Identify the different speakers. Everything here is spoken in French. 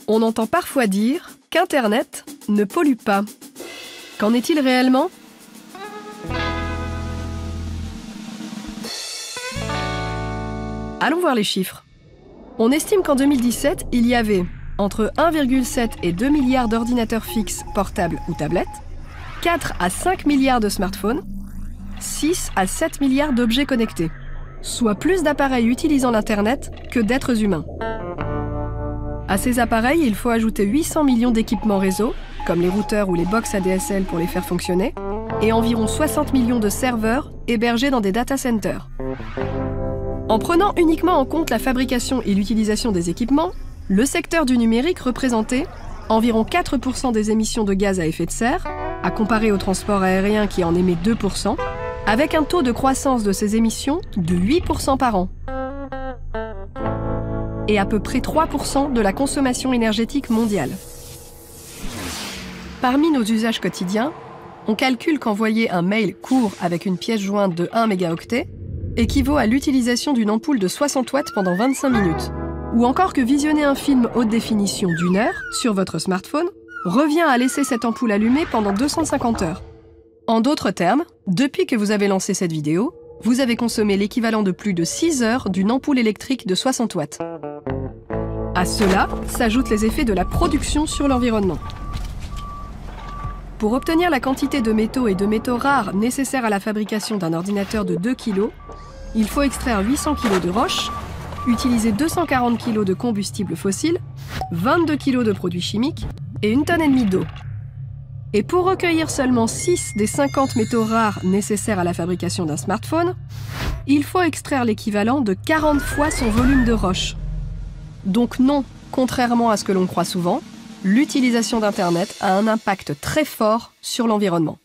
Speaker 1: On entend parfois dire qu'Internet ne pollue pas. Qu'en est-il réellement ? Allons voir les chiffres. On estime qu'en 2017, il y avait entre 1,7 et 2 milliards d'ordinateurs fixes, portables ou tablettes, 4 à 5 milliards de smartphones, 6 à 7 milliards d'objets connectés, soit plus d'appareils utilisant l'Internet que d'êtres humains. À ces appareils, il faut ajouter 800 millions d'équipements réseau, comme les routeurs ou les box ADSL pour les faire fonctionner, et environ 60 millions de serveurs hébergés dans des data centers. En prenant uniquement en compte la fabrication et l'utilisation des équipements, le secteur du numérique représentait environ 4% des émissions de gaz à effet de serre, à comparer au transport aérien qui en émet 2%, avec un taux de croissance de ces émissions de 8% par an. Et à peu près 3% de la consommation énergétique mondiale. Parmi nos usages quotidiens, on calcule qu'envoyer un mail court avec une pièce jointe de 1 mégaoctet équivaut à l'utilisation d'une ampoule de 60 watts pendant 25 minutes. Ou encore que visionner un film haute définition d'1 heure sur votre smartphone revient à laisser cette ampoule allumée pendant 250 heures. En d'autres termes, depuis que vous avez lancé cette vidéo, vous avez consommé l'équivalent de plus de 6 heures d'une ampoule électrique de 60 watts. À cela s'ajoutent les effets de la production sur l'environnement. Pour obtenir la quantité de métaux et de métaux rares nécessaires à la fabrication d'un ordinateur de 2 kg, il faut extraire 800 kg de roche, utiliser 240 kg de combustible fossile, 22 kg de produits chimiques et 1,5 tonne d'eau. Et pour recueillir seulement 6 des 50 métaux rares nécessaires à la fabrication d'un smartphone, il faut extraire l'équivalent de 40 fois son volume de roche. Donc non, contrairement à ce que l'on croit souvent, l'utilisation d'Internet a un impact très fort sur l'environnement.